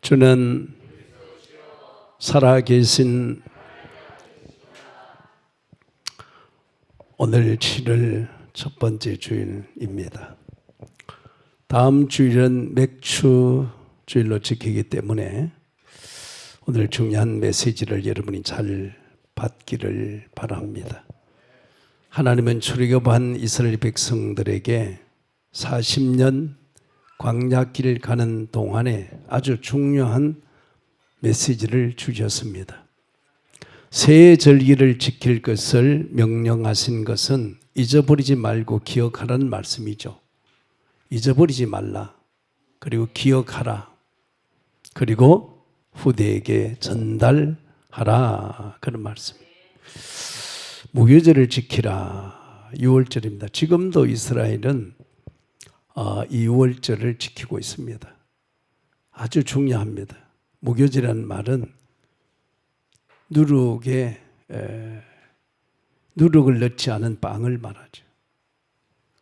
주는 살아계신 오늘 7월 첫 번째 주일입니다. 다음 주일은 맥주 주일로 지키기 때문에 오늘 중요한 메시지를 여러분이 잘 받기를 바랍니다. 하나님은 출애굽한 이스라엘 백성들에게 40년 광야길 가는 동안에 아주 중요한 메시지를 주셨습니다. 새 절기를 지킬 것을 명령하신 것은 잊어버리지 말고 기억하라는 말씀이죠. 잊어버리지 말라. 그리고 기억하라. 그리고 후대에게 전달하라. 그런 말씀입니다. 무교절을 지키라. 6월절입니다. 지금도 이스라엘은 이 6월절을 지키고 있습니다. 아주 중요합니다. 무교절이라는 말은 누룩을 넣지 않은 빵을 말하죠.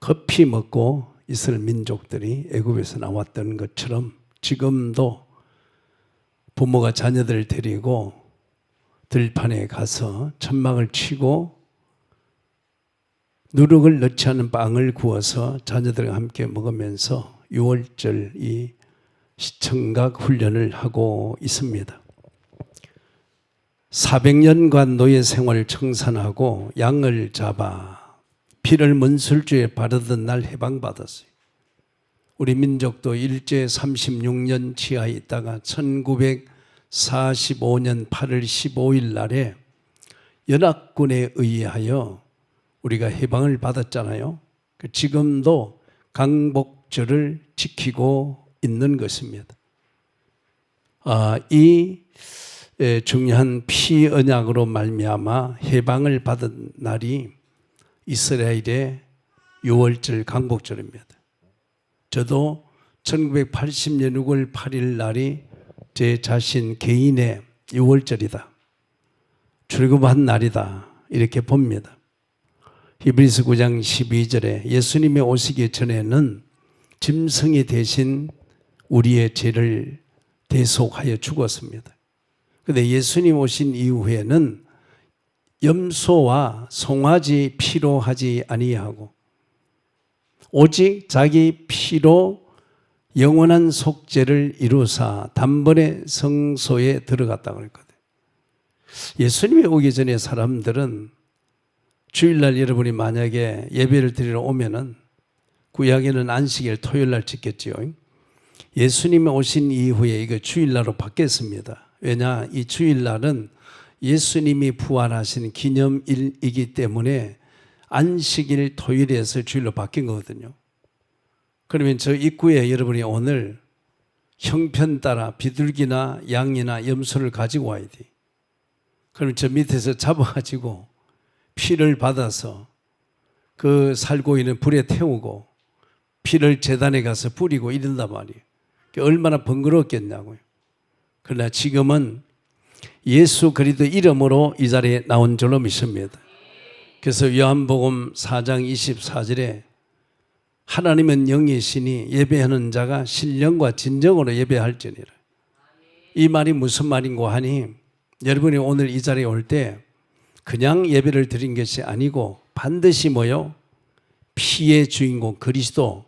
급히 먹고 이스라엘 민족들이 애굽에서 나왔던 것처럼 지금도 부모가 자녀들을 데리고 들판에 가서 천막을 치고 누룩을 넣지 않은 빵을 구워서 자녀들과 함께 먹으면서 6월절 이 시청각 훈련을 하고 있습니다. 400년간 노예 생활을 청산하고 양을 잡아 피를 문술주에 바르던 날 해방받았어요. 우리 민족도 일제 36년 지하에 있다가 1945년 8월 15일 날에 연합군에 의하여 우리가 해방을 받았잖아요. 지금도 강복절을 지키고 있는 것입니다. 이 중요한 피 언약으로 말미암아 해방을 받은 날이 이스라엘의 6월절 강복절입니다. 저도 1980년 6월 8일 날이 제 자신 개인의 6월절이다. 출애굽한 날이다. 이렇게 봅니다. 히브리서 9장 12절에 예수님의 오시기 전에는 짐승이 대신 우리의 죄를 대속하여 죽었습니다. 그런데 예수님 오신 이후에는 염소와 송아지 피로 하지 아니하고 오직 자기 피로 영원한 속죄를 이루사 단번에 성소에 들어갔다고 그랬거든요. 예수님이 오기 전에 사람들은 주일날 여러분이 만약에 예배를 드리러 오면은 구약에는 안식일 토요일날 지켰지요. 예수님이 오신 이후에 이거 주일날로 바뀌었습니다. 왜냐? 이 주일날은 예수님이 부활하신 기념일이기 때문에 안식일 토요일에서 주일로 바뀐 거거든요. 그러면 저 입구에 여러분이 오늘 형편 따라 비둘기나 양이나 염소를 가지고 와야 돼. 그러면 저 밑에서 잡아가지고 피를 받아서 그 살고 있는 불에 태우고 피를 제단에 가서 뿌리고 이런단 말이에요. 얼마나 번거롭겠냐고요. 그러나 지금은 예수 그리스도 이름으로 이 자리에 나온 줄로 믿습니다. 그래서 요한복음 4장 24절에 하나님은 영이시니 예배하는 자가 신령과 진정으로 예배할지니라. 이 말이 무슨 말인고 하니 여러분이 오늘 이 자리에 올 때 그냥 예배를 드린 것이 아니고 반드시 뭐요? 피의 주인공 그리스도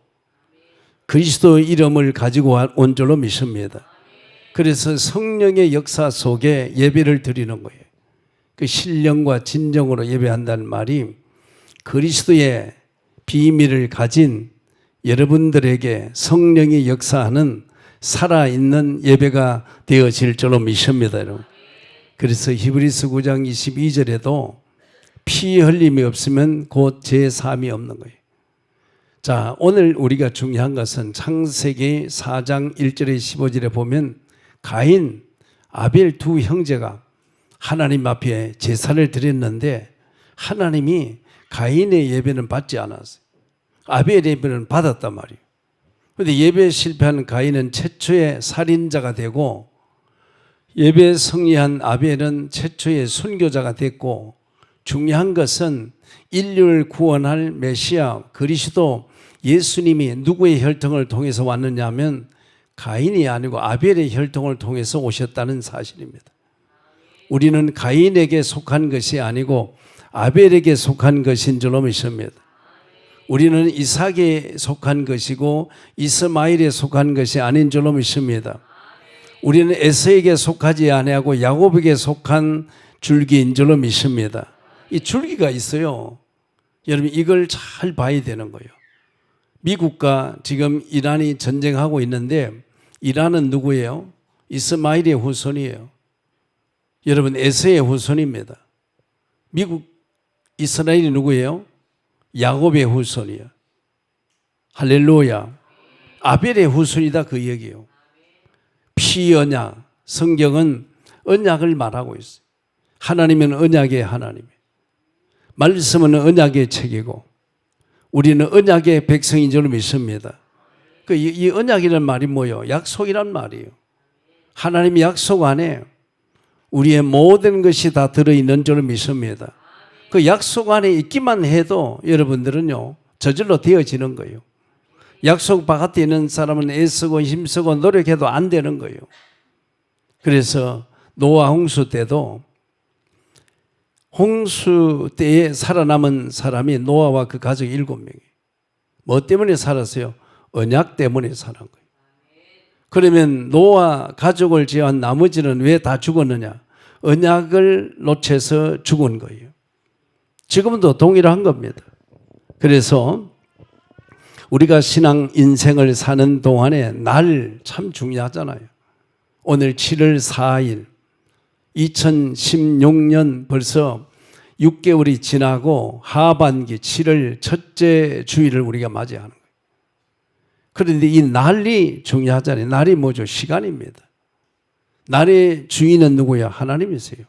이름을 가지고 온 줄로 믿습니다. 그래서 성령의 역사 속에 예배를 드리는 거예요. 그 신령과 진정으로 예배한다는 말이 그리스도의 비밀을 가진 여러분들에게 성령이 역사하는 살아있는 예배가 되어질 줄로 믿습니다. 여러분. 그래서 히브리서 9장 22절에도 피 흘림이 없으면 곧 제3이 없는 거예요. 자, 오늘 우리가 중요한 것은 창세기 4장 1절에 15절에 보면 가인, 아벨 두 형제가 하나님 앞에 제사를 드렸는데 하나님이 가인의 예배는 받지 않았어요. 아벨의 예배는 받았단 말이에요. 그런데 예배에 실패한 가인은 최초의 살인자가 되고 예배에 승리한 아벨은 최초의 순교자가 됐고 중요한 것은 인류를 구원할 메시아 그리스도 예수님이 누구의 혈통을 통해서 왔느냐 하면 가인이 아니고 아벨의 혈통을 통해서 오셨다는 사실입니다. 우리는 가인에게 속한 것이 아니고 아벨에게 속한 것인 줄로 믿습니다. 우리는 이삭에 속한 것이고 이스마엘에 속한 것이 아닌 줄로 믿습니다. 우리는 에서에게 속하지 아니하고 야곱에게 속한 줄기인 줄로 믿습니다. 이 줄기가 있어요. 여러분 이걸 잘 봐야 되는 거예요. 미국과 지금 이란이 전쟁하고 있는데 이란은 누구예요? 이스마엘의 후손이에요. 여러분 에서의 후손입니다. 미국 이스라엘이 누구예요? 야곱의 후손이에요. 할렐루야. 아벨의 후손이다 그 얘기예요. 피언약, 성경은 언약을 말하고 있어요. 하나님은 언약의 하나님이에요. 말씀은 언약의 책이고 우리는 언약의 백성인 줄 믿습니다. 이 언약이라는 말이 뭐예요? 약속이란 말이에요. 하나님의 약속 안에 우리의 모든 것이 다 들어있는 줄 믿습니다. 그 약속 안에 있기만 해도 여러분들은요 저절로 되어지는 거예요. 약속 바깥에 있는 사람은 애쓰고 힘쓰고 노력해도 안 되는 거예요. 그래서 노아 홍수 때도 홍수 때에 살아남은 사람이 노아와 그 가족 7명이 뭐 때문에 살았어요? 언약 때문에 살은 거예요. 그러면 노아 가족을 제외한 나머지는 왜 다 죽었느냐? 언약을 놓쳐서 죽은 거예요. 지금도 동일한 겁니다. 그래서 우리가 신앙 인생을 사는 동안에 날 참 중요하잖아요. 오늘 7월 4일 2016년 벌써 6개월이 지나고 하반기 7월 첫째 주일을 우리가 맞이하는 거예요. 그런데 이 날이 중요하잖아요. 날이 뭐죠? 시간입니다. 날의 주인은 누구야? 하나님이세요.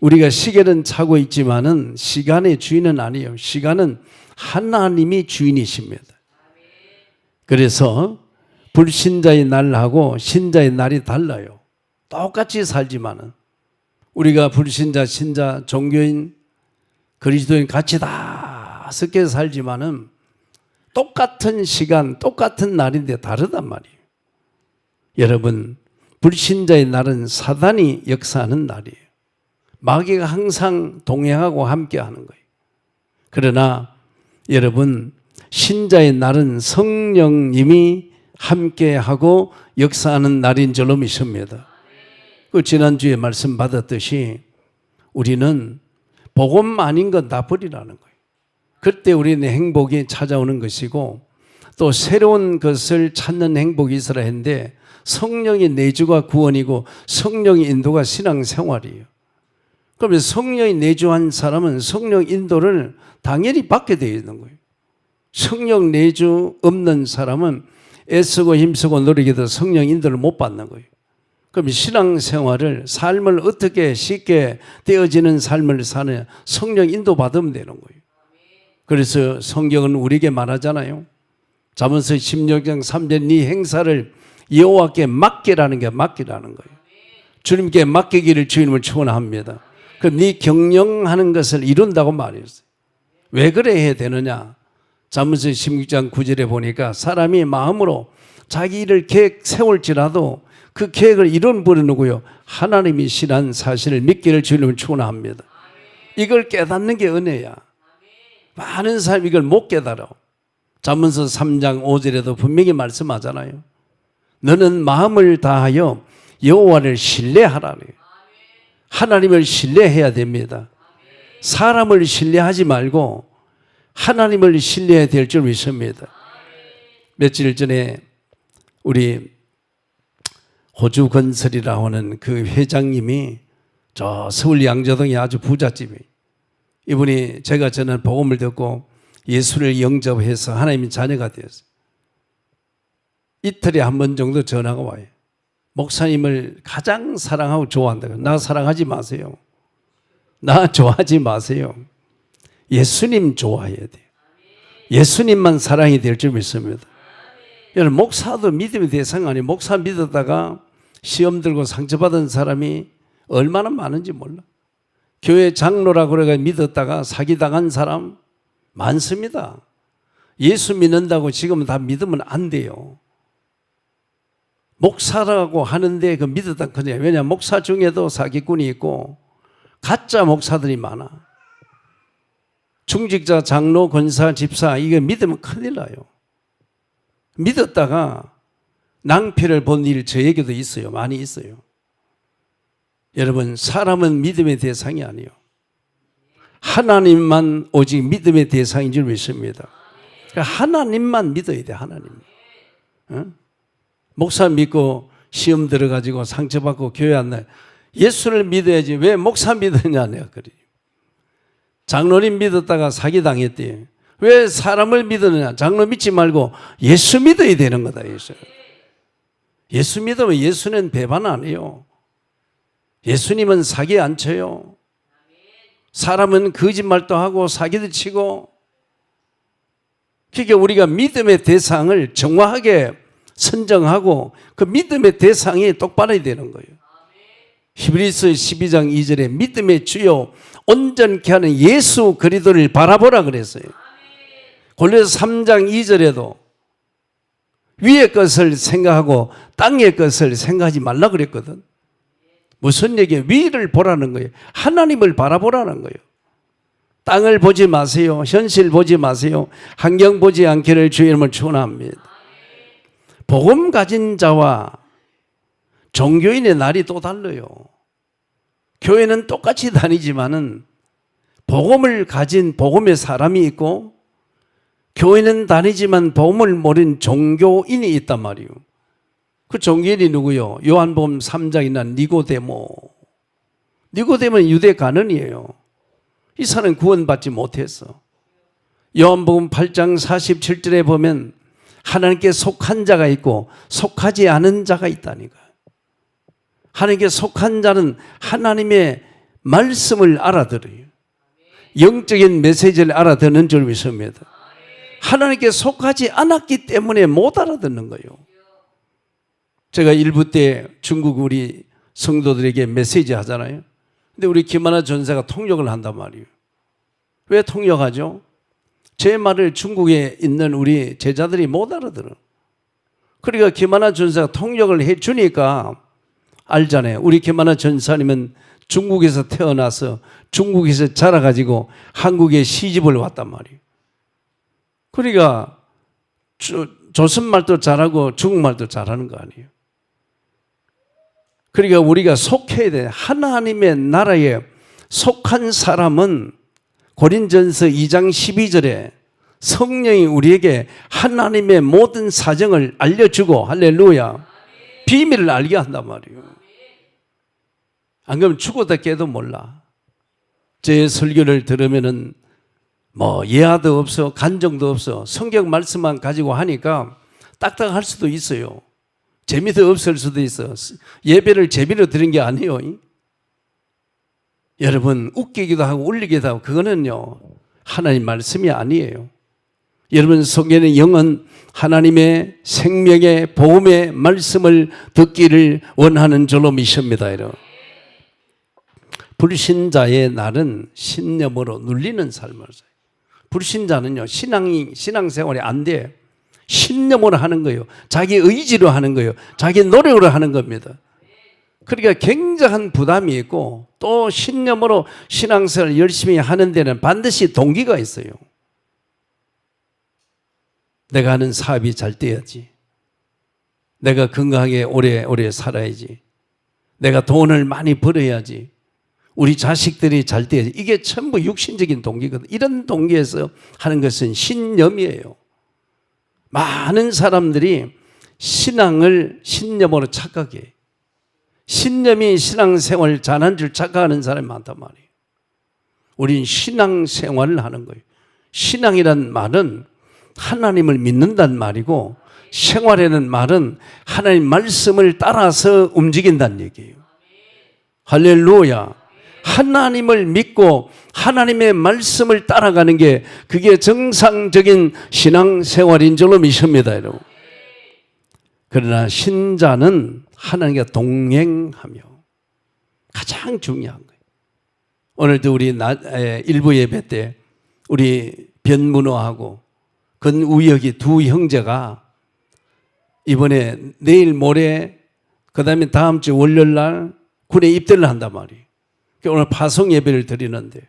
우리가 시계는 차고 있지만은 시간의 주인은 아니에요. 시간은 하나님이 주인이십니다. 그래서 불신자의 날하고 신자의 날이 달라요. 똑같이 살지만은 우리가 불신자, 신자, 종교인, 그리스도인 같이 다 섞여 살지만은 똑같은 시간, 똑같은 날인데 다르단 말이에요. 여러분, 불신자의 날은 사단이 역사하는 날이에요. 마귀가 항상 동행하고 함께하는 거예요. 그러나 여러분, 신자의 날은 성령님이 함께하고 역사하는 날인 줄로 믿습니다. 그 지난주에 말씀 받았듯이 우리는 복음 아닌 건 다 버리라는 거예요. 그때 우리는 행복이 찾아오는 것이고 또 새로운 것을 찾는 행복이 있어야 했는데 성령의 내주가 구원이고 성령의 인도가 신앙생활이에요. 그러면 성령이 내주한 사람은 성령 인도를 당연히 받게 되어 있는 거예요. 성령 내주 없는 사람은 애쓰고 힘쓰고 노력해도 성령 인도를 못 받는 거예요. 그럼 신앙생활을 삶을 어떻게 쉽게 되어지는 삶을 사느냐? 성령 인도 받으면 되는 거예요. 그래서 성경은 우리에게 말하잖아요. 잠언서 16장 3절 네 행사를 여호와께 맡기라는 게 맡기라는 거예요. 주님께 맡기기를 주님을 축원합니다. 그럼 네 경영하는 것을 이룬다고 말했어요. 왜 그래 해야 되느냐? 잠언서 16장 9절에 보니까 사람이 마음으로 자기 일을 계획 세울지라도 그 계획을 이룬 누구요? 하나님이시란 사실을 믿기를 주님을 축원합니다. 이걸 깨닫는 게 은혜야. 많은 사람이 이걸 못 깨달아. 잠언서 3장 5절에도 분명히 말씀하잖아요. 너는 마음을 다하여 여호와를 신뢰하라니. 하나님을 신뢰해야 됩니다. 사람을 신뢰하지 말고 하나님을 신뢰해야 될 줄 믿습니다. 며칠 전에 우리 호주 건설이라고 하는 그 회장님이 저 서울 양조동에 아주 부잣집이 이분이 제가 전한 복음을 듣고 예수를 영접해서 하나님의 자녀가 되었어요. 이틀에 한 번 정도 전화가 와요. 목사님을 가장 사랑하고 좋아한다고. 나 사랑하지 마세요. 나 좋아하지 마세요. 예수님 좋아해야 돼요. 예수님만 사랑이 될 줄 믿습니다. 여러분 목사도 믿음의 대상 아니에요. 목사 믿었다가 시험 들고 상처받은 사람이 얼마나 많은지 몰라. 교회 장로라고 그래가 믿었다가 사기당한 사람 많습니다. 예수 믿는다고 지금은 다 믿으면 안 돼요. 목사라고 하는데 그 믿었다 그냥. 왜냐하면 목사 중에도 사기꾼이 있고 가짜 목사들이 많아. 중직자, 장로, 권사, 집사 이거 믿으면 큰일 나요. 믿었다가 낭패를 본 일 저에게도 있어요. 많이 있어요. 여러분, 사람은 믿음의 대상이 아니에요. 하나님만 오직 믿음의 대상인 줄 믿습니다. 그러니까 하나님만 믿어야 돼. 하나님. 응? 목사 믿고 시험 들어가지고 상처받고 교회 안 나요. 예수를 믿어야지 왜 목사 믿느냐 내가 그래. 장로님 믿었다가 사기당했대. 왜 사람을 믿느냐. 장로 믿지 말고 예수 믿어야 되는 거다. 예수 믿으면 예수는 배반 안 해요. 예수님은 사기 안 쳐요. 사람은 거짓말도 하고 사기도 치고. 그러니까 우리가 믿음의 대상을 정확하게 선정하고 그 믿음의 대상이 똑바로 되는 거예요. 히브리서 12장 2절에 믿음의 주요 온전케 하는 예수 그리스도를 바라보라 그랬어요. 골로새 3장 2절에도 위의 것을 생각하고 땅의 것을 생각하지 말라 그랬거든. 무슨 얘기예요? 위를 보라는 거예요. 하나님을 바라보라는 거예요. 땅을 보지 마세요. 현실 보지 마세요. 환경 보지 않기를 주의 이름으로 축원합니다. 복음 가진 자와 종교인의 날이 또 달라요. 교회는 똑같이 다니지만은 복음을 가진 복음의 사람이 있고 교회는 다니지만 복음을 모르는 종교인이 있단 말이에요. 그 종교인이 누구요? 요한복음 3장이나 니고데모. 니고데모는 유대 간원이에요. 이 사람은 구원받지 못했어. 요한복음 8장 47절에 보면 하나님께 속한 자가 있고 속하지 않은 자가 있다니까. 하나님께 속한 자는 하나님의 말씀을 알아들어요. 영적인 메시지를 알아듣는 줄 믿습니다. 하나님께 속하지 않았기 때문에 못 알아듣는 거예요. 제가 일부 때 중국 우리 성도들에게 메시지 하잖아요. 근데 우리 김하나 전사가 통역을 한단 말이에요. 왜 통역하죠? 제 말을 중국에 있는 우리 제자들이 못 알아들어. 그러니까 김하나 전사가 통역을 해주니까 알잖아요. 우리 김하나 전사님은 중국에서 태어나서 중국에서 자라가지고 한국에 시집을 왔단 말이에요. 그러니까 조선말도 잘하고 중국말도 잘하는 거 아니에요. 그러니까 우리가 속해야 돼. 하나님의 나라에 속한 사람은 고린전서 2장 12절에 성령이 우리에게 하나님의 모든 사정을 알려주고 할렐루야 비밀을 알게 한단 말이에요. 안 그러면 죽어도 깨도 몰라. 제 설교를 들으면은 뭐 예화도 없어 간정도 없어 성경 말씀만 가지고 하니까 딱딱할 수도 있어요. 재미도 없을 수도 있어. 예배를 재미로 드린 게 아니에요. 여러분 웃기기도 하고 울리기도 하고 그거는요 하나님 말씀이 아니에요. 여러분 속에는 영은 하나님의 생명의 복음의 말씀을 듣기를 원하는 줄로 믿습니다. 여러분. 불신자의 날은 신념으로 눌리는 삶을 살아요. 불신자는요 신앙생활이 안 돼. 신념으로 하는 거예요. 자기 의지로 하는 거예요. 자기 노력으로 하는 겁니다. 그러니까 굉장한 부담이 있고 또 신념으로 신앙생활을 열심히 하는 데는 반드시 동기가 있어요. 내가 하는 사업이 잘 돼야지. 내가 건강하게 오래 살아야지. 내가 돈을 많이 벌어야지. 우리 자식들이 잘 돼야지. 이게 전부 육신적인 동기거든. 이런 동기에서 하는 것은 신념이에요. 많은 사람들이 신앙을 신념으로 착각해. 신념이 신앙생활을 잘하는 줄 착각하는 사람이 많단 말이에요. 우린 신앙생활을 하는 거예요. 신앙이란 말은 하나님을 믿는다는 말이고 생활이라는 말은 하나님 말씀을 따라서 움직인다는 얘기예요. 할렐루야. 하나님을 믿고 하나님의 말씀을 따라가는 게 그게 정상적인 신앙생활인 줄로 믿습니다. 여러분. 그러나 신자는 하나님과 동행하며 가장 중요한 거예요. 오늘도 우리 일부 예배 때 우리 변문호하고 건우혁이 두 형제가 이번에 내일 모레 그 다음에 다음 주 월요일 날 군에 입대를 한단 말이에요. 오늘 파송 예배를 드리는데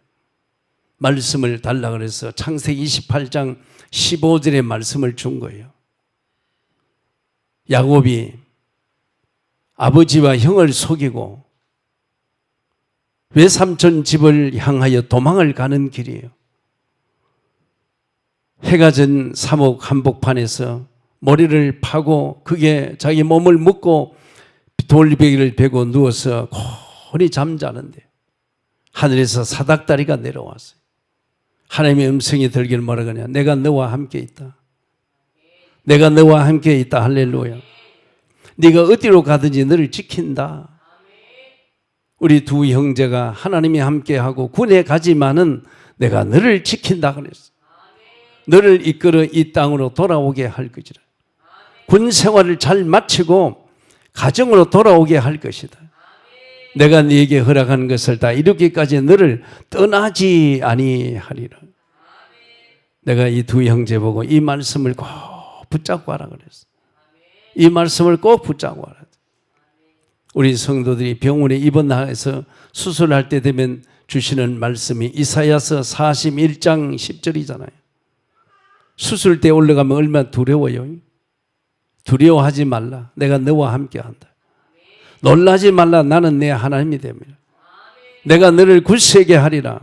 말씀을 달라 그래서 창세기 28장 15절의 말씀을 준 거예요. 야곱이 아버지와 형을 속이고 외삼촌 집을 향하여 도망을 가는 길이에요. 해가 진 사목 한복판에서 머리를 파고 그게 자기 몸을 묶고 돌베개를 베고 누워서 곤히 잠자는데 하늘에서 사닥다리가 내려왔어요. 하나님의 음성이 들기를 뭐라 그러냐. 내가 너와 함께 있다. 내가 너와 함께 있다. 할렐루야. 네가 어디로 가든지 너를 지킨다. 우리 두 형제가 하나님이 함께하고 군에 가지만은 내가 너를 지킨다 그랬어. 너를 이끌어 이 땅으로 돌아오게 할 것이다. 군 생활을 잘 마치고 가정으로 돌아오게 할 것이다. 내가 네게 허락한 것을 다 이루기까지 너를 떠나지 아니하리라. 내가 이 두 형제 보고 이 말씀을 꼭 붙잡고 하라 그랬어. 이 말씀을 꼭 붙잡고 하라. 우리 성도들이 병원에 입원해서 수술할 때 되면 주시는 말씀이 이사야서 41장 10절이잖아요. 수술대 올라가면 얼마나 두려워요. 두려워하지 말라. 내가 너와 함께한다. 놀라지 말라. 나는 내 하나님이 됩니다. 내가 너를 굳세게 하리라.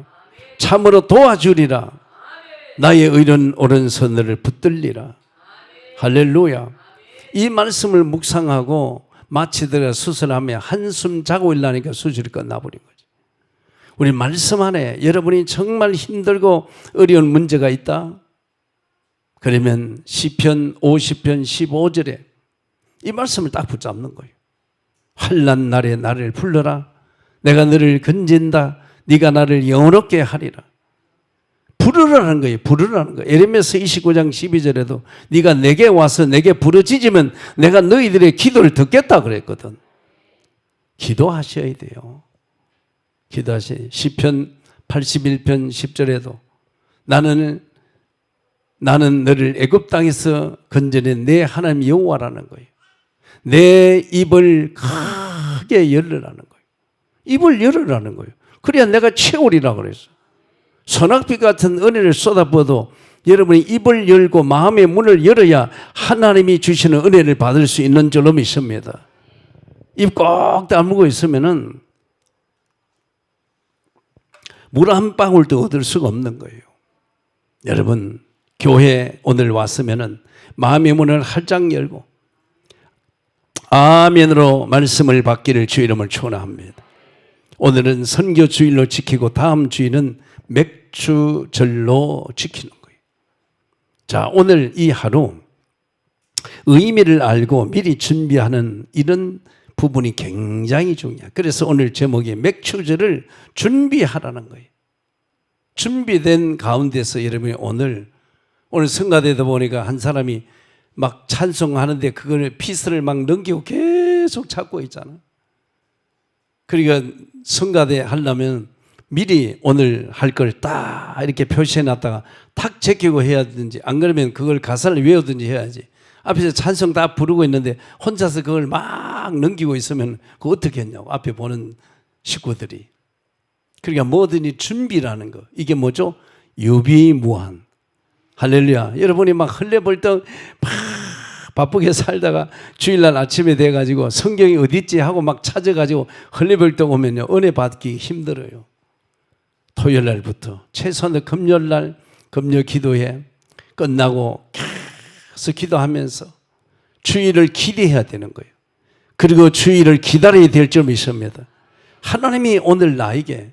참으로 도와주리라. 나의 의로운 오른손 너를 붙들리라. 할렐루야. 이 말씀을 묵상하고 마치더라 수술하며 한숨 자고 일어나니까 수술이 끝나버린 거지. 우리 말씀 안에 여러분이 정말 힘들고 어려운 문제가 있다. 그러면 시편 50편 15절에 이 말씀을 딱 붙잡는 거예요. 환난 날에 나를 불러라. 내가 너를 건진다. 네가 나를 영원롭게 하리라. 부르라는 거예요. 부르라는 거예요. 에레미야서 29장 12절에도 네가 내게 와서 내게 부르짖으면 내가 너희들의 기도를 듣겠다 그랬거든. 기도하셔야 돼요. 기도하셔야 돼요. 시편 81편 10절에도 나는 너를 애굽 땅에서 건져낸 내 하나님 여호와라는 거예요. 내 입을 크게 열으라는 거예요. 입을 열으라는 거예요. 그래야 내가 채우리라 그랬어. 소낙비 같은 은혜를 쏟아부어도 여러분이 입을 열고 마음의 문을 열어야 하나님이 주시는 은혜를 받을 수 있는 줄로 믿습니다. 입 꼭 다물고 있으면은 물 한 방울도 얻을 수가 없는 거예요. 여러분 교회 오늘 왔으면은 마음의 문을 활짝 열고 아멘으로 말씀을 받기를 주 이름을 축원합니다. 오늘은 선교 주일로 지키고 다음 주일은 맥주절로 지키는 거예요. 자, 오늘 이 하루 의미를 알고 미리 준비하는 이런 부분이 굉장히 중요해요. 그래서 오늘 제목이 맥주절을 준비하라는 거예요. 준비된 가운데서 여러분이 오늘 성가대다 보니까 한 사람이 막 찬송하는데 그걸 피스를 막 넘기고 계속 찾고 있잖아. 그러니까 성가대 하려면 미리 오늘 할 걸 딱 이렇게 표시해 놨다가 탁 제끼고 해야 되든지 안 그러면 그걸 가사를 외우든지 해야지. 앞에서 찬송 다 부르고 있는데 혼자서 그걸 막 넘기고 있으면 그거 어떻게 했냐고 앞에 보는 식구들이. 그러니까 뭐든지 준비라는 거. 이게 뭐죠? 유비무한. 할렐루야. 여러분이 막 헐레벌떡 막 바쁘게 살다가 주일날 아침에 돼가지고 성경이 어디 있지 하고 막 찾아가지고 헐레벌떡 오면요 은혜 받기 힘들어요. 토요일 날부터 최소한 금요일 금요 기도회 끝나고 계속 기도하면서 주일을 기대해야 되는 거예요. 그리고 주일을 기다려야 될 줄 믿습니다. 하나님이 오늘 나에게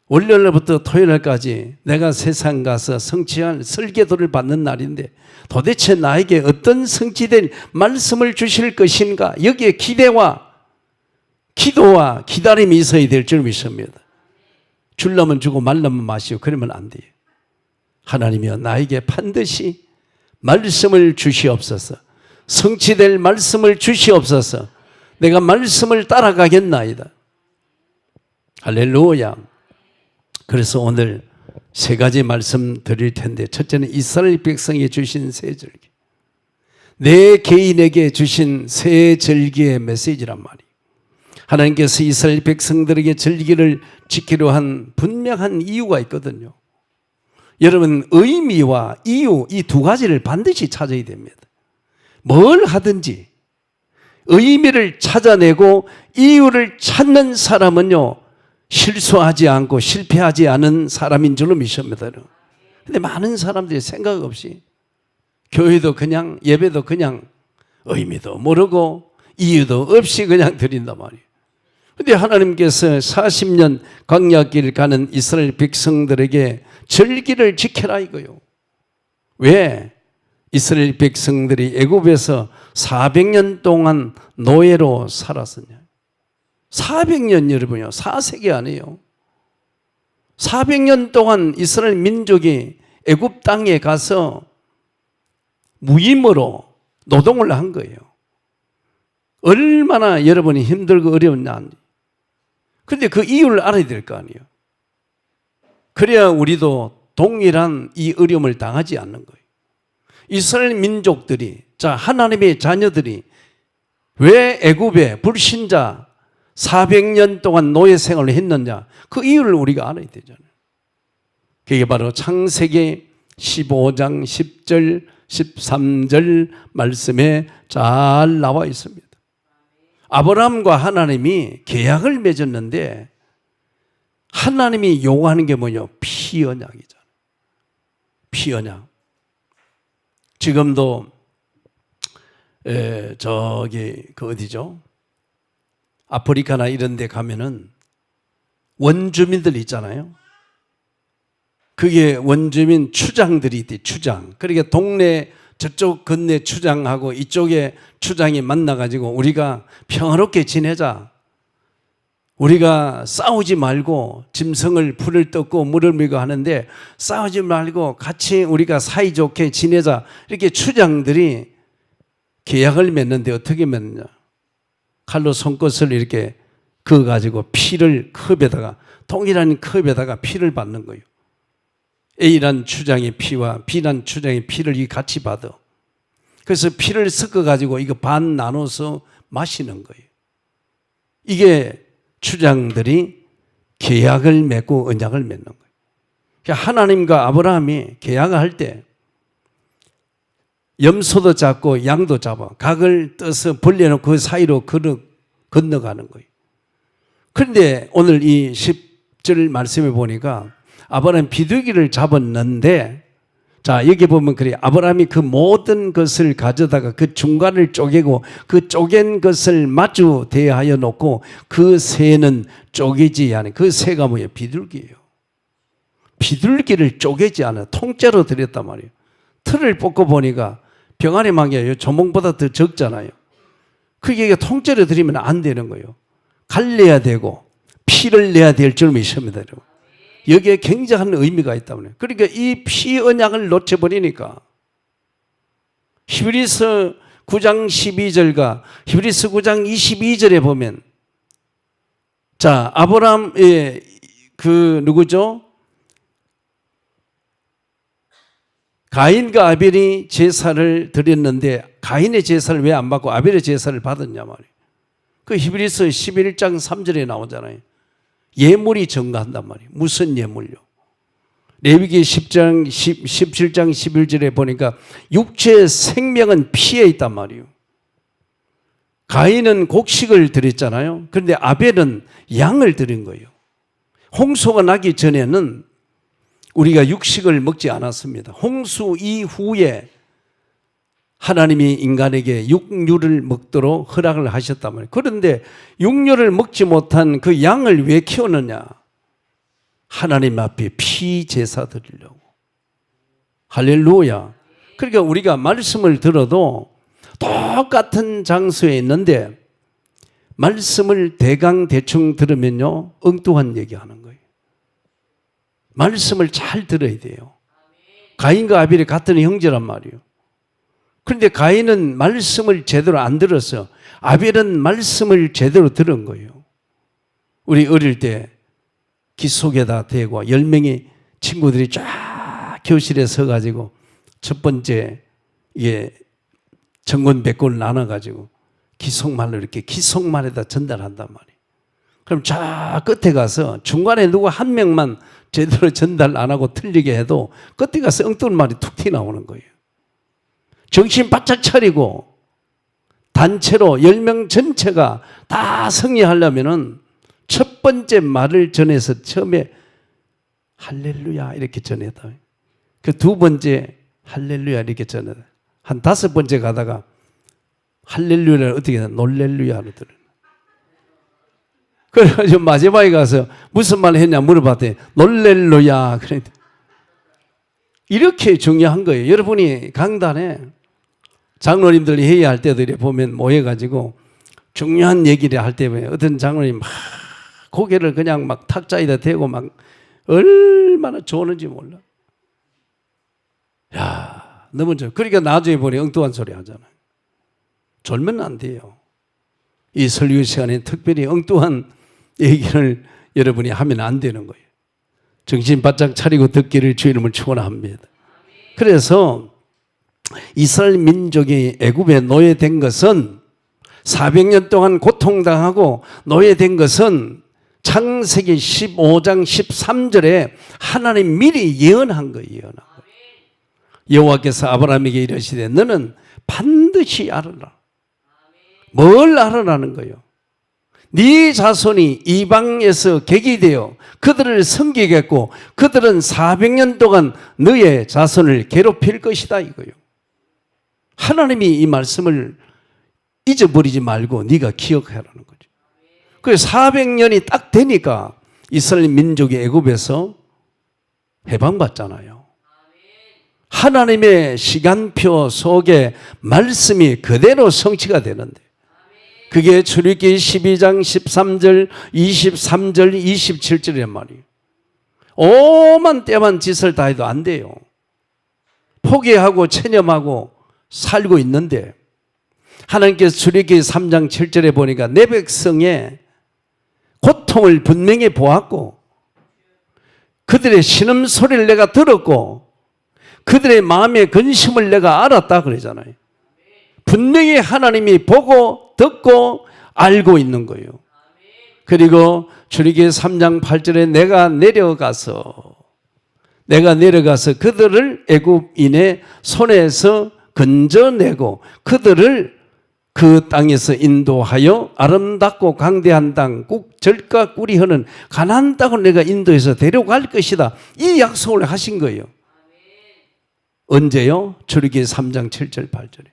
월요일부터 토요일까지 내가 세상 가서 성취할 설계도를 받는 날인데 도대체 나에게 어떤 성취된 말씀을 주실 것인가? 여기에 기대와 기도와 기다림이 있어야 될 줄 믿습니다. 줄라면 주고 말라면 마시고 그러면 안 돼요. 하나님이여 나에게 반드시 말씀을 주시옵소서. 성취될 말씀을 주시옵소서. 내가 말씀을 따라가겠나이다. 할렐루야. 그래서 오늘 세 가지 말씀 드릴 텐데 첫째는 이스라엘 백성이 주신 세 줄기. 내 개인에게 주신 새 절기의 메시지란 말이에요. 하나님께서 이스라엘 백성들에게 절기를 지키려 한 분명한 이유가 있거든요. 여러분, 의미와 이유, 이 두 가지를 반드시 찾아야 됩니다. 뭘 하든지 의미를 찾아내고 이유를 찾는 사람은요, 실수하지 않고 실패하지 않은 사람인 줄로 믿습니다. 근데 많은 사람들이 생각 없이 교회도 그냥, 예배도 그냥 의미도 모르고 이유도 없이 그냥 드린단 말이에요. 근데 하나님께서 40년 광야길 가는 이스라엘 백성들에게 절기를 지켜라 이거요. 왜? 이스라엘 백성들이 애굽에서 400년 동안 노예로 살았었냐? 400년 여러분요, 4세기 아니에요. 400년 동안 이스라엘 민족이 애굽 땅에 가서 무임으로 노동을 한 거예요. 얼마나 여러분이 힘들고 어려웠냐. 그런데 그 이유를 알아야 될 거 아니에요. 그래야 우리도 동일한 이 어려움을 당하지 않는 거예요. 이스라엘 민족들이, 자, 하나님의 자녀들이 왜 애굽에 불신자 400년 동안 노예 생활을 했느냐, 그 이유를 우리가 알아야 되잖아요. 그게 바로 창세기 15장 10절 13절 말씀에 잘 나와 있습니다. 아브라함과 하나님이 계약을 맺었는데 하나님이 요구하는 게 뭐냐? 피언약이잖아요. 피언약. 지금도 저기 그 어디죠? 아프리카나 이런 데 가면은 원주민들 있잖아요. 그게 원주민 추장들이 있대, 추장. 그러니까 동네 저쪽 건네 추장하고 이쪽에 추장이 만나가지고 우리가 평화롭게 지내자. 우리가 싸우지 말고 짐승을 풀을 뜯고 물을 밀고 하는데 싸우지 말고 같이 우리가 사이좋게 지내자. 이렇게 추장들이 계약을 맺는데 어떻게 맺느냐. 칼로 손끝을 이렇게 그어가지고 피를 컵에다가, 동일한 컵에다가 피를 받는 거예요. A란 추장의 피와 B란 추장의 피를 같이 받아. 그래서 피를 섞어가지고 이거 반 나눠서 마시는 거예요. 이게 추장들이 계약을 맺고 언약을 맺는 거예요. 그러니까 하나님과 아브라함이 계약을 할 때 염소도 잡고 양도 잡아 각을 떠서 벌려놓고 그 사이로 건너가는 거예요. 그런데 오늘 이 10절 말씀에 보니까 아브라함이 비둘기를 잡았는데, 자, 여기 보면 그래. 아브라함이 그 모든 것을 가져다가 그 중간을 쪼개고 그 쪼갠 것을 마주 대하여 놓고 그 새는 쪼개지 않은, 그 새가 뭐예요? 비둘기예요. 비둘기를 쪼개지 않아. 통째로 드렸단 말이에요. 틀을 뽑고 보니까 병아리 망이에요. 조목보다 더 적잖아요. 그게 통째로 드리면 안 되는 거예요. 갈려야 되고 피를 내야 될 줄 믿습니다, 여러분. 여기에 굉장한 의미가 있다고요. 그러니까 이 피 언약을 놓쳐버리니까 히브리서 9장 12절과 히브리서 9장 22절에 보면, 자, 아브라함의 그 누구죠? 가인과 아벨이 제사를 드렸는데 가인의 제사를 왜 안 받고 아벨의 제사를 받았냐 말이에요. 그 히브리서 11장 3절에 나오잖아요. 예물이 증가한단 말이에요. 무슨 예물요? 레위기 17장 11절에 보니까 육체의 생명은 피에 있단 말이에요. 가인은 곡식을 드렸잖아요. 그런데 아벨은 양을 드린 거예요. 홍수가 나기 전에는 우리가 육식을 먹지 않았습니다. 홍수 이후에 하나님이 인간에게 육류를 먹도록 허락을 하셨단 말이에요. 그런데 육류를 먹지 못한 그 양을 왜 키우느냐? 하나님 앞에 피제사 드리려고. 할렐루야. 그러니까 우리가 말씀을 들어도 똑같은 장소에 있는데 말씀을 대강-대충 들으면요, 엉뚱한 얘기하는 거예요. 말씀을 잘 들어야 돼요. 가인과 아벨이 같은 형제란 말이에요. 그런데 가인은 말씀을 제대로 안 들어서 아벨은 말씀을 제대로 들은 거예요. 우리 어릴 때 기속에다 대고 10명의 친구들이 쫙 교실에 서가지고 첫 번째 정권백골 나눠가지고 기속말로 이렇게 기속말에다 전달한단 말이에요. 그럼 저 끝에 가서 중간에 누구 한 명만 제대로 전달 안 하고 틀리게 해도 끝에 가서 엉뚱한 말이 툭 튀어나오는 거예요. 정신 바짝 차리고 단체로 10명 전체가 다 승리하려면은 첫 번째 말을 전해서 처음에 할렐루야 이렇게 전해다. 그 두 번째 할렐루야 이렇게 전해다. 한 5번째 가다가 할렐루야를 어떻게 해야 놀렐루야로 들어요. 그래가지고 마지막에 가서 무슨 말 했냐 물어봤더니 놀렐루야. 이렇게 중요한 거예요. 여러분이 강단에 장로님들이 회의할 때도 이렇게 보면 모여가지고 중요한 얘기를 할 때 어떤 장로님 막 고개를 그냥 막 탁자에다 대고 막 얼마나 좋은지 몰라. 야, 너무 좋아. 그러니까 나중에 보니 엉뚱한 소리 하잖아요. 졸면 안 돼요. 이 설교 시간에 특별히 엉뚱한 얘기를 여러분이 하면 안 되는 거예요. 정신 바짝 차리고 듣기를 주의 이름을 축원합니다. 그래서 이스라엘 민족이 애굽에 노예된 것은 400년 동안 고통당하고 노예된 것은 창세기 15장 13절에 하나님 미리 예언한 거예요. 예언한 거. 여호와께서 아브라함에게 이르시되 너는 반드시 알아라. 뭘 알아라는 거예요? 네 자손이 이방에서 객이 되어 그들을 섬기겠고 그들은 400년 동안 너의 자손을 괴롭힐 것이다 이거예요. 하나님이 이 말씀을 잊어버리지 말고 네가 기억하라는 거죠. 그래서 400년이 딱 되니까 이스라엘 민족이 애굽에서 해방받잖아요. 하나님의 시간표 속에 말씀이 그대로 성취가 되는데 그게 출애굽기 12장 13절, 23절, 27절이란 말이에요. 오만 때만 짓을 다 해도 안 돼요. 포기하고 체념하고 살고 있는데 하나님께서 출애굽기 3장 7절에 보니까 내 백성의 고통을 분명히 보았고 그들의 신음소리를 내가 들었고 그들의 마음의 근심을 내가 알았다 그러잖아요. 분명히 하나님이 보고 듣고 알고 있는 거예요. 그리고 출애굽기 3장 8절에 내가 내려가서 그들을 애굽인의 손에서 건져내고 그들을 그 땅에서 인도하여 아름답고 강대한 땅, 절과 꿀이 흐르는 가나안 땅을 내가 인도해서 데려갈 것이다. 이 약속을 하신 거예요. 언제요? 출애굽기 3장 7절 8절에.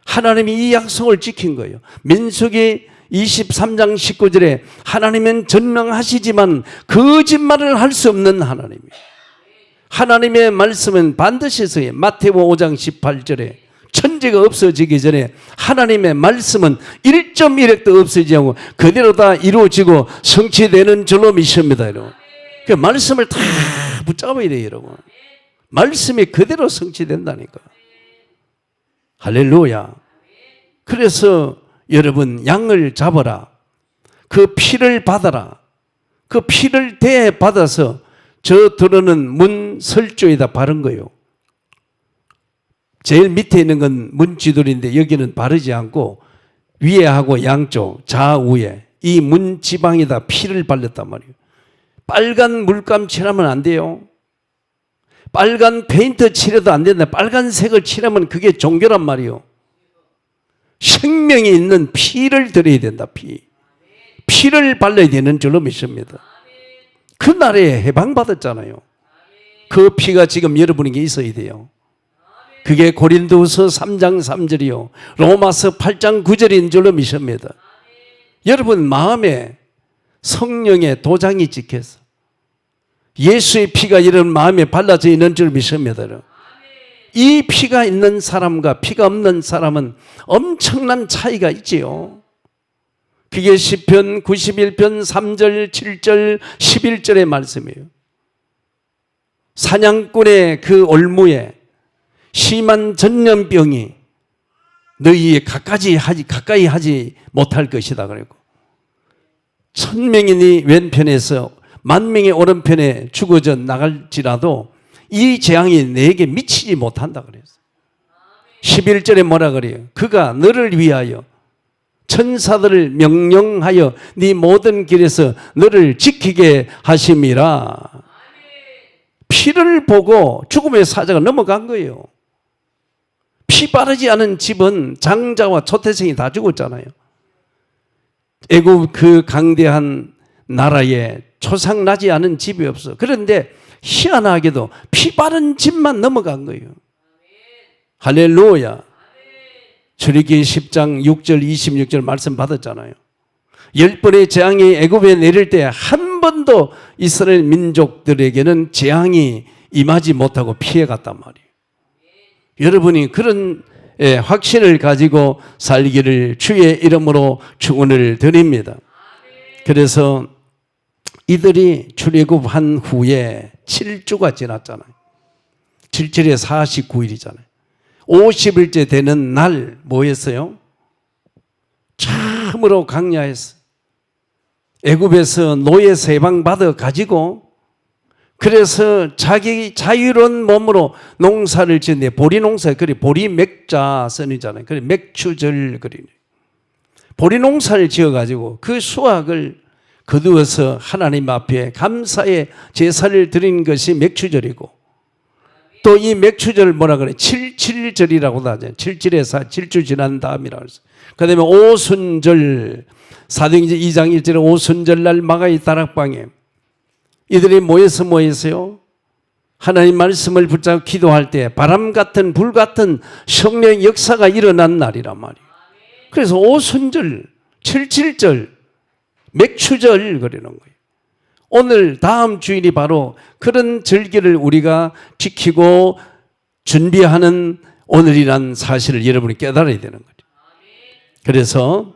하나님이 이 약속을 지킨 거예요. 민수기 23장 19절에 하나님은 전명하시지만 거짓말을 할 수 없는 하나님이에요. 하나님의 말씀은 반드시 서요. 마태복음 5장 18절에 천지가 없어지기 전에 하나님의 말씀은 1.1핵도 없어지지 않고 그대로 다 이루어지고 성취되는 줄로 믿습니다. 여러분. 그 말씀을 다 붙잡아야 돼요. 여러분. 말씀이 그대로 성취된다니까. 할렐루야. 그래서 여러분 양을 잡아라. 그 피를 받아라. 그 피를 대받아서 저 들어오는 문 설조에다 바른 거예요. 제일 밑에 있는 건 문지돌인데 여기는 바르지 않고 위에하고 양쪽 좌우에 이 문 지방에다 피를 발랐단 말이에요. 빨간 물감 칠하면 안 돼요. 빨간 페인트 칠해도 안 된다. 빨간색을 칠하면 그게 종교란 말이에요. 생명이 있는 피를 드려야 된다. 피를 발라야 되는 줄로 믿습니다. 그날에 해방받았잖아요. 그 피가 지금 여러분에게 있어야 돼요. 그게 고린도후서 3장 3절이요 로마서 8장 9절인 줄로 믿습니다. 여러분 마음에 성령의 도장이 찍혀서 예수의 피가 여러분 마음에 발라져 있는 줄 믿습니다. 이 피가 있는 사람과 피가 없는 사람은 엄청난 차이가 있지요. 그게 시편 91편 3절 7절 11절의 말씀이에요. 사냥꾼의 그 올무에 심한 전염병이 너희에 가까이 하지 못할 것이다 그랬고 1000명이 왼편에서 10,000명이 오른편에 죽어져 나갈지라도 이 재앙이 내게 미치지 못한다 그랬어요. 11절에 뭐라 그래요? 그가 너를 위하여 천사들을 명령하여 네 모든 길에서 너를 지키게 하심이라. 피를 보고 죽음의 사자가 넘어간 거예요. 피 바르지 않은 집은 장자와 초태생이 다 죽었잖아요. 애굽 그 강대한 나라에 초상 나지 않은 집이 없어. 그런데 희한하게도 피 바른 집만 넘어간 거예요. 할렐루야. 출애굽기 10장 6절 26절 말씀 받았잖아요. 10번의 재앙이 애굽에 내릴 때 한 번도 이스라엘 민족들에게는 재앙이 임하지 못하고 피해갔단 말이에요. 여러분이 그런 확신을 가지고 살기를 주의 이름으로 축원을 드립니다. 그래서 이들이 출애굽한 후에 7주가 지났잖아요. 7절에 49일이잖아요. 50일째 되는 날 뭐였어요? 참으로 강야했어요. 애굽에서 노예 세방 받아 가지고 그래서 자기 자유로운 몸으로 농사를 짓는데 보리 농사, 그래 보리 맥자 선이잖아요. 그래 맥추절 그리네. 보리 농사를 지어 가지고 그 수확을 거두어서 하나님 앞에 감사의 제사를 드린 것이 맥추절이고, 또 이 맥추절 뭐라 그래? 77절이라고도 하죠. 7절에서 7주 지난 다음이라고 해서. 그 다음에 오순절, 사도행전 2장 1절에 오순절 날 마가의 다락방에 이들이 모였어요. 하나님 말씀을 붙잡고 기도할 때 바람 같은 불 같은 성령의 역사가 일어난 날이란 말이에요. 그래서 오순절, 77절, 맥추절 그러는 거예요. 오늘 다음 주일이 바로 그런 절기를 우리가 지키고 준비하는 오늘이란 사실을 여러분이 깨달아야 되는 거죠. 그래서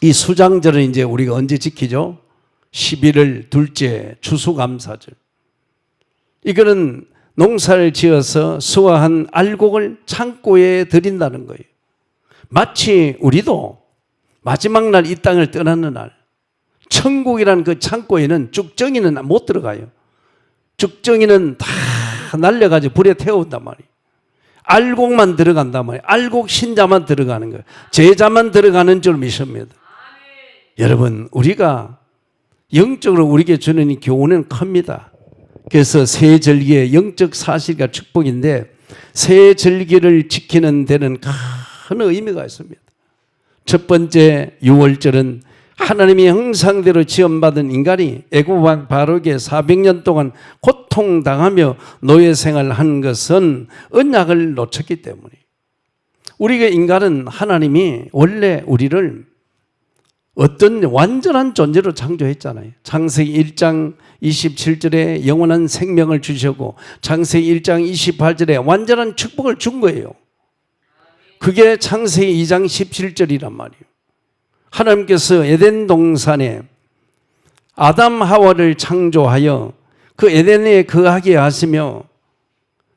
이 수장절은 이제 우리가 언제 지키죠? 11월 둘째 추수감사절. 이거는 농사를 지어서 수확한 알곡을 창고에 드린다는 거예요. 마치 우리도 마지막 날 이 땅을 떠나는 날, 천국이라는 그 창고에는 쭉정이는 못 들어가요. 쭉정이는 다 날려가지고 불에 태운단 말이에요. 알곡만 들어간단 말이에요. 알곡 신자만 들어가는 거예요. 제자만 들어가는 줄 믿습니다. 여러분, 우리가 영적으로 우리에게 주는 이 교훈은 큽니다. 그래서 새 절기의 영적 사실과 축복인데, 새 절기를 지키는 데는 큰 의미가 있습니다. 첫 번째 6월절은 하나님의 형상대로 지음받은 인간이 애굽 왕 바로에게 400년 동안 고통당하며 노예 생활을 한 것은 언약을 놓쳤기 때문에, 우리가 인간은 하나님이 원래 우리를 어떤 완전한 존재로 창조했잖아요. 창세기 1장 27절에 영원한 생명을 주셨고, 창세기 1장 28절에 완전한 축복을 준 거예요. 그게 창세기 2장 17절이란 말이에요. 하나님께서 에덴 동산에 아담 하와를 창조하여 그 에덴에 거하게 하시며,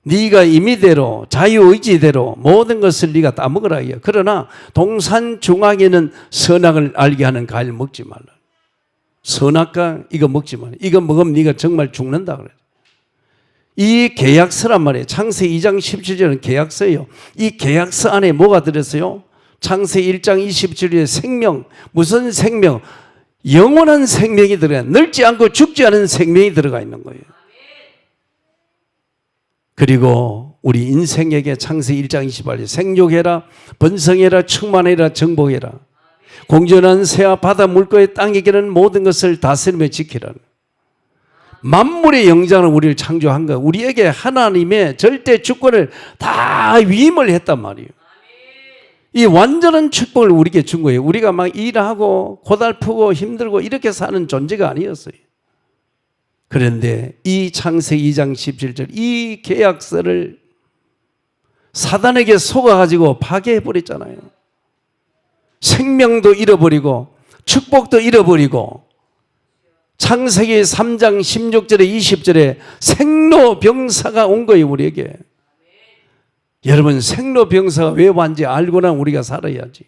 네가 임의대로 자유의지대로 모든 것을 네가 다 먹으라 해요. 그러나 동산 중앙에는 선악을 알게 하는 과일 먹지 말라. 선악과 이거 먹지 말라. 이거 먹으면 네가 정말 죽는다 그래요. 이 계약서란 말이에요. 창세기 2장 17절은 계약서예요. 이 계약서 안에 뭐가 들었어요? 창세기 1장 27절에 생명, 무슨 생명? 영원한 생명이 들어가, 늙지 않고 죽지 않은 생명이 들어가 있는 거예요. 그리고 우리 인생에게 창세기 1장 28절 생육해라, 번성해라, 충만해라, 정복해라. 공전한 새와 바다 물고기 땅에 기는 모든 것을 다스리며 지키라. 만물의 영장을 우리를 창조한 거, 우리에게 하나님의 절대 주권을 다 위임을 했단 말이에요. 이 완전한 축복을 우리에게 준 거예요. 우리가 막 일하고 고달프고 힘들고 이렇게 사는 존재가 아니었어요. 그런데 이 창세기 2장 17절 이 계약서를 사단에게 속아가지고 파괴해버렸잖아요. 생명도 잃어버리고 축복도 잃어버리고, 창세기 3장 16절에 20절에 생로병사가 온 거예요, 우리에게. 여러분, 생로병사가 왜 왔는지 알고나 우리가 살아야지.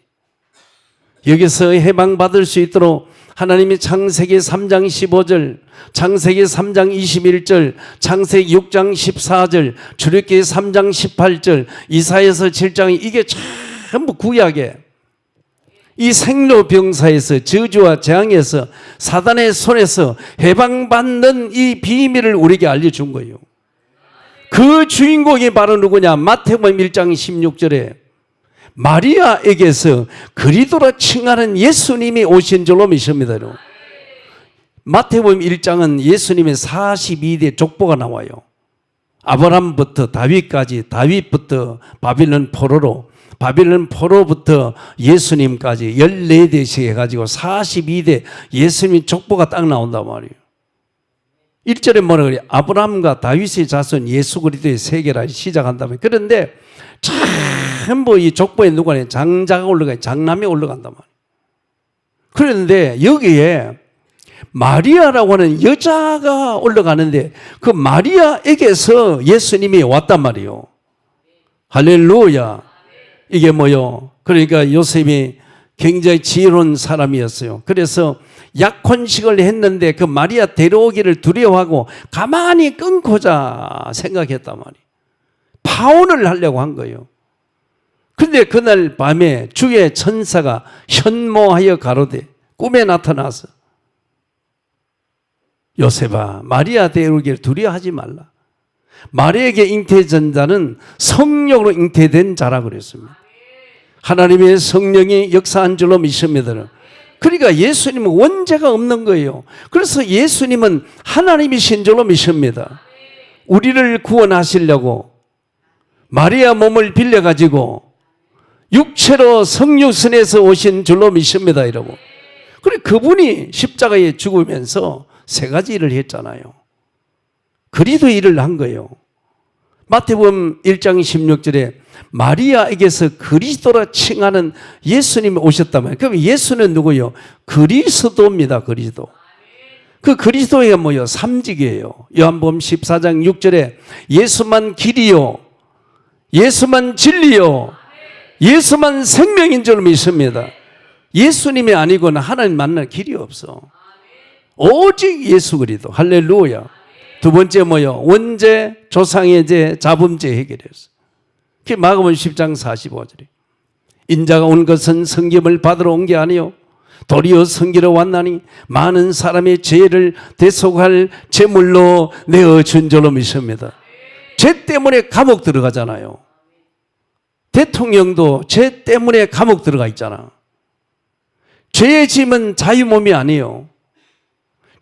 여기서 해방받을 수 있도록 하나님이 창세기 3장 15절, 창세기 3장 21절, 창세기 6장 14절, 출애굽기 3장 18절, 이사야서 7장, 이게 전부 구약에 이 생로병사에서, 저주와 재앙에서, 사단의 손에서 해방받는 이 비밀을 우리에게 알려준 거예요. 그 주인공이 바로 누구냐? 마태복음 1장 16절에 마리아에게서 그리스도라 칭하는 예수님이 오신 줄로 믿습니다. 마태복음 1장은 예수님의 42대 족보가 나와요. 아브라함부터 다윗까지, 다윗부터 바빌론 포로로, 바빌론 포로부터 예수님까지 14대씩 해가지고 42대 예수님 족보가 딱 나온단 말이에요. 1절에 뭐라 그래요? 아브라함과 다윗의 자손 예수 그리스도의 세계라 시작한다면. 그런데 전부 이 족보에 누구냐? 장자가 올라가요. 장남이 올라간단 말이에요. 그런데 여기에 마리아라고 하는 여자가 올라가는데 그 마리아에게서 예수님이 왔단 말이에요. 할렐루야. 이게 뭐요? 그러니까 요셉이 굉장히 지혜로운 사람이었어요. 그래서 약혼식을 했는데 그 마리아 데려오기를 두려워하고 가만히 끊고자 생각했단 말이에요. 파혼을 하려고 한 거예요. 그런데 그날 밤에 주의 천사가 현모하여 가로되 꿈에 나타나서 요셉아, 마리아 데려오기를 두려워하지 말라. 마리아에게 잉태된 자는 성령으로 잉태된 자라 그랬습니다. 하나님의 성령이 역사한 줄로 믿습니다. 그러니까 예수님은 원죄가 없는 거예요. 그래서 예수님은 하나님이신 줄로 믿습니다. 우리를 구원하시려고 마리아 몸을 빌려가지고 육체로 성육신에서 오신 줄로 믿습니다, 여러분. 그래 그분이 십자가에 죽으면서 세 가지 일을 했잖아요. 그리스도 일을 한 거예요. 마태복음 1장 16절에 마리아에게서 그리스도라 칭하는 예수님이 오셨다면, 그럼 예수는 누구요? 그리스도입니다. 그리스도. 그 그리스도가 뭐요? 삼직이에요. 요한복음 14장 6절에 예수만 길이요, 예수만 진리요, 예수만 생명인 줄 믿습니다. 예수님이 아니고는 하나님 만날 길이 없어. 오직 예수 그리스도. 할렐루야. 두 번째 뭐요? 원죄, 조상의 죄, 자범죄 해결했어. 그게 마가복음 10장 45절에 인자가 온 것은 성김을 받으러 온 게 아니요 도리어 섬기러 왔나니 많은 사람의 죄를 대속할 제물로 내어준 줄로 믿습니다. 죄 때문에 감옥 들어가잖아요. 대통령도 죄 때문에 감옥 들어가 있잖아. 죄의 짐은 자유 몸이 아니에요.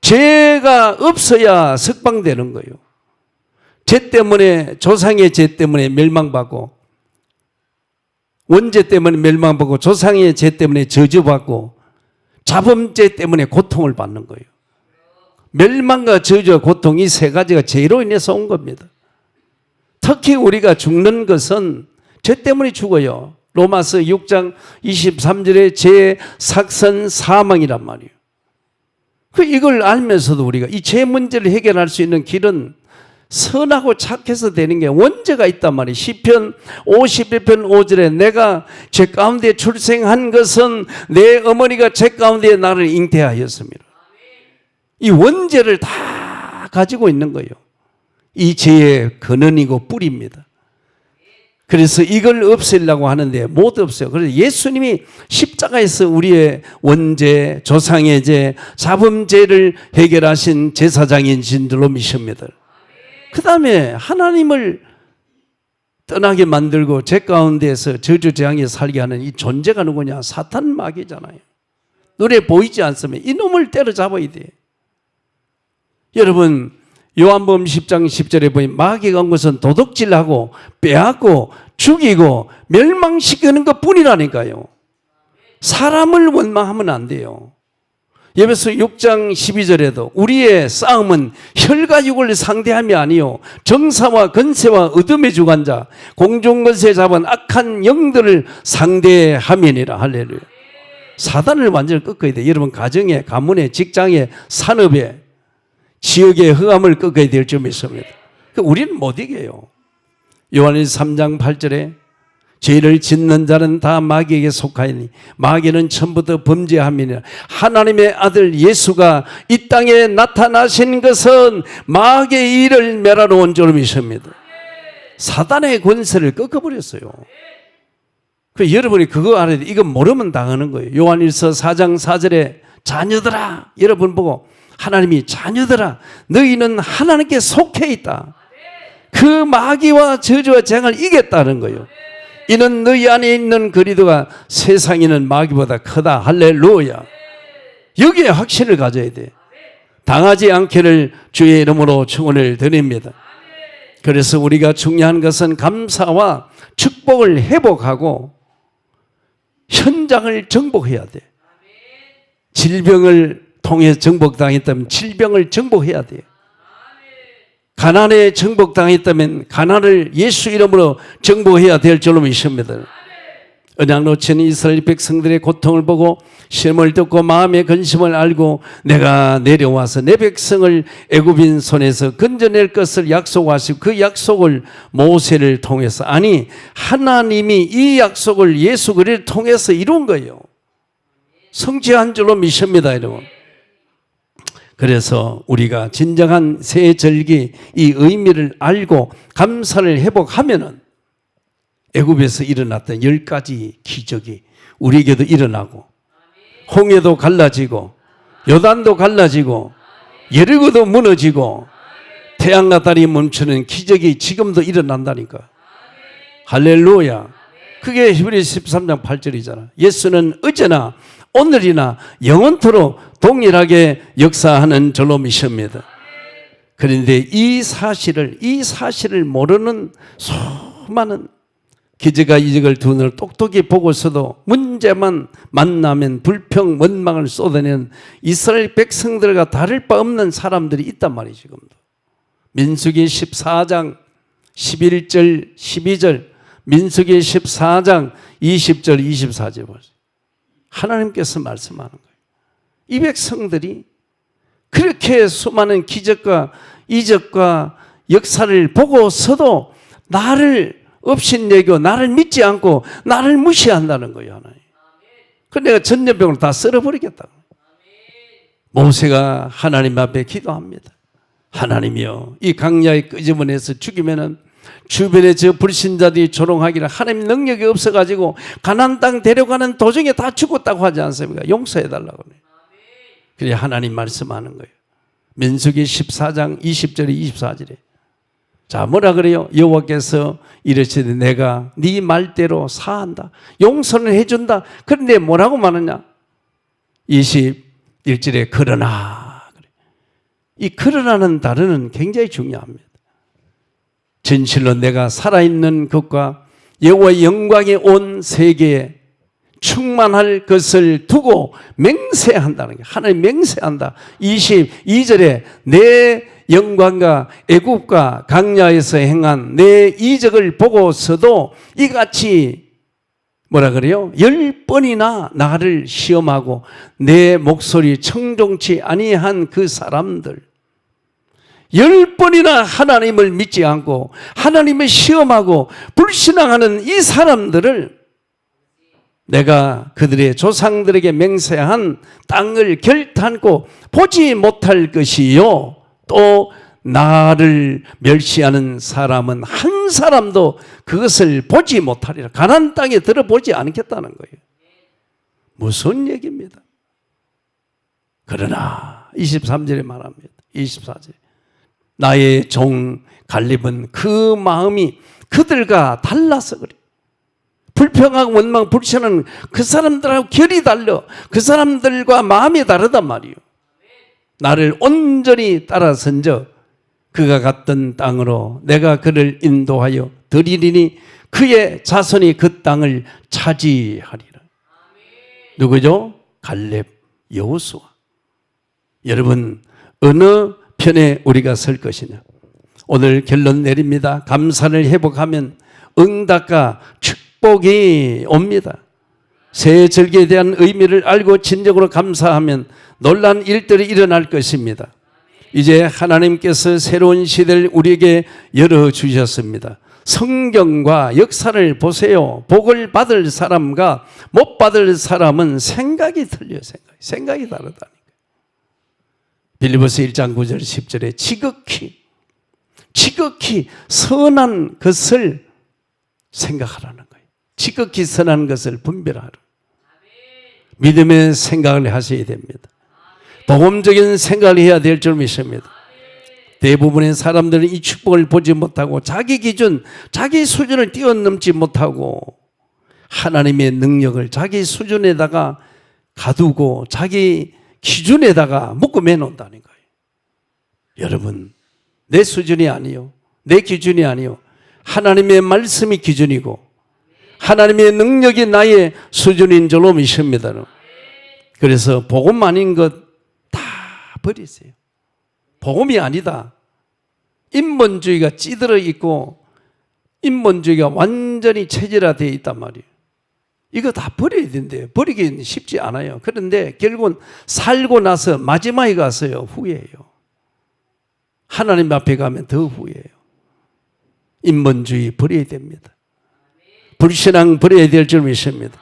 죄가 없어야 석방되는 거예요. 죄 때문에, 조상의 죄 때문에 멸망받고, 원죄 때문에 멸망받고, 조상의 죄 때문에 저주받고, 자범죄 때문에 고통을 받는 거예요. 멸망과 저주와 고통, 이 세 가지가 죄로 인해서 온 겁니다. 특히 우리가 죽는 것은 죄 때문에 죽어요. 로마서 6장 23절에 죄의 삭선 사망이란 말이에요. 이걸 알면서도 우리가 이 죄 문제를 해결할 수 있는 길은 선하고 착해서 되는 게 원죄가 있단 말이에요. 시편 51편 5절에 내가 죄 가운데 출생한 것은 내 어머니가 죄 가운데 나를 잉태하였습니다. 이 원죄를 다 가지고 있는 거예요. 이 죄의 근원이고 뿌리입니다. 그래서 이걸 없애려고 하는데 못 없어요. 그래서 예수님이 십자가에서 우리의 원죄, 조상의 죄, 자범죄를 해결하신 제사장이신 줄로 믿습니다. 그 다음에 하나님을 떠나게 만들고 죄 가운데에서 저주재앙에 살게 하는 이 존재가 누구냐? 사탄 마귀잖아요. 눈에 보이지 않으면 이놈을 때려잡아야 돼. 여러분, 요한복음 10장 10절에 보면 마귀가 온 것은 도둑질하고 빼앗고 죽이고 멸망시키는 것뿐이라니까요. 사람을 원망하면 안 돼요. 에베소 6장 12절에도 우리의 싸움은 혈과 육을 상대함이 아니요 정사와 권세와 어둠의 주관자 공중권세 잡은 악한 영들을 상대함이니라. 할렐루야. 사단을 완전히 꺾어야 돼. 여러분 가정에, 가문에, 직장에, 산업에, 지역의 흑암을 꺾어야 될 줄 믿습니다. 우리는 못 이겨요. 요한일서 3장 8절에 죄를 짓는 자는 다 마귀에게 속하이니 마귀는 처음부터 범죄함이니라. 하나님의 아들 예수가 이 땅에 나타나신 것은 마귀의 일을 멸하러 온 줄로 믿습니다. 사단의 권세를 꺾어버렸어요. 여러분이 그거 알아야 돼. 이거 모르면 당하는 거예요. 요한일서 4장 4절에 자녀들아, 여러분 보고 하나님이 자녀들아 너희는 하나님께 속해 있다. 그 마귀와 저주와 재앙을 이겼다는 거예요. 이는 너희 안에 있는 그리스도가 세상에 있는 마귀보다 크다. 할렐루야. 여기에 확신을 가져야 돼. 당하지 않기를 주의 이름으로 축원을 드립니다. 그래서 우리가 중요한 것은 감사와 축복을 회복하고 현장을 정복해야 돼. 질병을 통해 정복당했다면 질병을 정복해야 돼. 가난에 정복당했다면 가난을 예수 이름으로 정복해야 될 줄로 믿습니다. 언약 놓친 이스라엘 백성들의 고통을 보고 시험을 듣고 마음의 근심을 알고 내가 내려와서 내 백성을 애굽인 손에서 건져낼 것을 약속하시고 그 약속을 모세를 통해서, 아니 하나님이 이 약속을 예수 그리스도를 통해서 이룬 거예요. 성취한 줄로 믿습니다, 여러분. 그래서 우리가 진정한 새 절기 이 의미를 알고 감사를 회복하면은 애굽에서 일어났던 10가지 기적이 우리에게도 일어나고, 홍해도 갈라지고 요단도 갈라지고 여리고도 무너지고 태양과 달이 멈추는 기적이 지금도 일어난다니까. 할렐루야. 그게 히브리서 13장 8절이잖아. 예수는 어제나 오늘이나 영원토록 동일하게 역사하는 줄로 믿습니다. 그런데 이 사실을 모르는 수많은 기적과 이적을 두 눈을 똑똑히 보고서도 문제만 만나면 불평, 원망을 쏟아내는 이스라엘 백성들과 다를 바 없는 사람들이 있단 말이죠. 지금도. 민수기 14장 11절 12절, 민수기 14장 20절 24절 보세요. 하나님께서 말씀하는 거예요. 이 백성들이 그렇게 수많은 기적과 이적과 역사를 보고서도 나를 업신여기고 나를 믿지 않고 나를 무시한다는 거예요. 하나님. 그래서 내가 전염병을 다 썰어버리겠다. 모세가 하나님 앞에 기도합니다. 하나님이여, 이 강야에 끄집어내서 죽이면은 주변에 저 불신자들이 조롱하기를 하나님 능력이 없어가지고 가나안 땅 데려가는 도중에 다 죽었다고 하지 않습니까? 용서해달라고 그래요. 그래 하나님 말씀하는 거예요. 민수기 14장 20절에 24절에 자 뭐라 그래요? 여호와께서 이르시되 내가 네 말대로 사한다. 용서는 해준다. 그런데 뭐라고 말하냐? 21절에 그러나. 이 그러나는 단어는 굉장히 중요합니다. 진실로 내가 살아있는 것과 여호와의 영광이 온 세계에 충만할 것을 두고 맹세한다는 게, 하나님 맹세한다. 22절에 내 영광과 애굽과 강야에서 행한 내 이적을 보고서도 이같이 뭐라 그래요? 10번이나 나를 시험하고 내 목소리 청종치 아니한 그 사람들, 10번이나 하나님을 믿지 않고 하나님을 시험하고 불신앙하는 이 사람들을 내가 그들의 조상들에게 맹세한 땅을 결탄코 보지 못할 것이요, 또 나를 멸시하는 사람은 한 사람도 그것을 보지 못하리라. 가나안 땅에 들어보지 않겠다는 거예요. 무슨 얘기입니다. 그러나 23절에 말합니다. 24절에 나의 종 갈렙은 그 마음이 그들과 달라서 그래. 불평하고 원망 불신하는 그 사람들하고 결이 달려. 그 사람들과 마음이 다르단 말이에요. 나를 온전히 따라선저 그가 갔던 땅으로 내가 그를 인도하여 드리리니 그의 자손이 그 땅을 차지하리라. 누구죠? 갈렙, 여호수아. 여러분 어느 편에 우리가 설 것이냐? 오늘 결론 내립니다. 감사를 회복하면 응답과 축복이 옵니다. 새 절기에 대한 의미를 알고 진정으로 감사하면 놀라운 일들이 일어날 것입니다. 이제 하나님께서 새로운 시대를 우리에게 열어주셨습니다. 성경과 역사를 보세요. 복을 받을 사람과 못 받을 사람은 생각이 틀려요. 생각이 다르다니까요. 빌립보서 1장 9절 10절에 지극히 선한 것을 생각하라는 거예요. 지극히 선한 것을 분별하라. 믿음의 생각을 하셔야 됩니다. 복음적인 생각을 해야 될 줄 믿습니다. 대부분의 사람들은 이 축복을 보지 못하고 자기 기준, 자기 수준을 뛰어넘지 못하고 하나님의 능력을 자기 수준에다가 가두고 자기 기준에다가 묶어 놓는다는 거예요. 여러분, 내 수준이 아니요, 내 기준이 아니요, 하나님의 말씀이 기준이고 하나님의 능력이 나의 수준인 줄로 믿습니다. 그래서 복음 아닌 것 다 버리세요. 복음이 아니다. 인본주의가 찌들어 있고 인본주의가 완전히 체질화되어 있단 말이에요. 이거 다 버려야 된대요. 버리기는 쉽지 않아요. 그런데 결국은 살고 나서 마지막에 가서요, 후회해요. 하나님 앞에 가면 더 후회해요. 인본주의 버려야 됩니다. 불신앙 버려야 될 줄 믿습니다.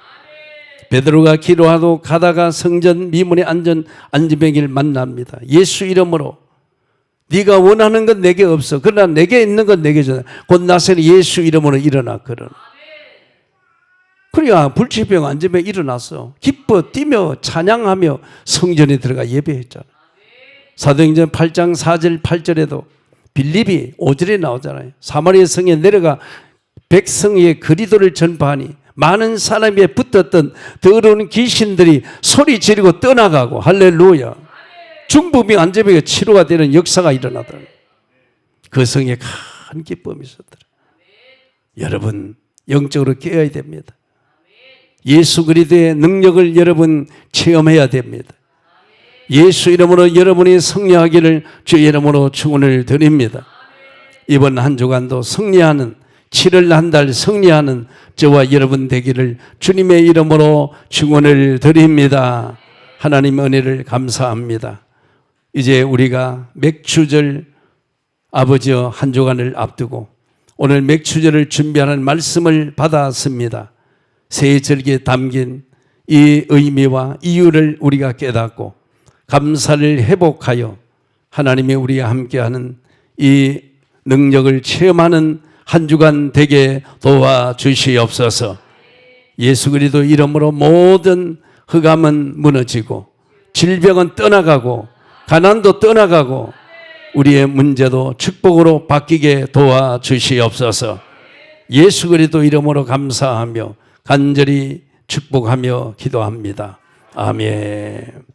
베드로가 기도하고 가다가 성전 미문에 앉은 안지뱅이를 만납니다. 예수 이름으로 네가 원하는 건 내게 없어. 그러나 내게 있는 건 내게 줘. 곧 나서는 예수 이름으로 일어나 그러나. 그러니까 불치병 안지병 일어났어. 기뻐 뛰며 찬양하며 성전에 들어가 예배했잖아. 사도행전 8장 4절 8절에도 빌립이 5절에 나오잖아요. 사마리아 성에 내려가 백성의 그리스도를 전파하니 많은 사람에 붙었던 더러운 귀신들이 소리 지르고 떠나가고 할렐루야. 중풍병 안제병의 치료가 되는 역사가 일어나더라. 그 성에 큰 기쁨이 있었더라. 여러분 영적으로 깨어야 됩니다. 예수 그리스도의 능력을 여러분 체험해야 됩니다. 예수 이름으로 여러분이 승리하기를 주의 이름으로 축원을 드립니다. 이번 한 주간도 승리하는 7월 한 달 승리하는 저와 여러분 되기를 주님의 이름으로 축원을 드립니다. 하나님 은혜를 감사합니다. 이제 우리가 맥추절 아버지여 한 주간을 앞두고 오늘 맥추절을 준비하는 말씀을 받았습니다. 새 절기에 담긴 이 의미와 이유를 우리가 깨닫고 감사를 회복하여 하나님이 우리와 함께하는 이 능력을 체험하는 한 주간 되게 도와주시옵소서. 예수 그리스도 이름으로 모든 흑암은 무너지고 질병은 떠나가고 가난도 떠나가고 우리의 문제도 축복으로 바뀌게 도와주시옵소서. 예수 그리스도 이름으로 감사하며 간절히 축복하며 기도합니다. 아멘.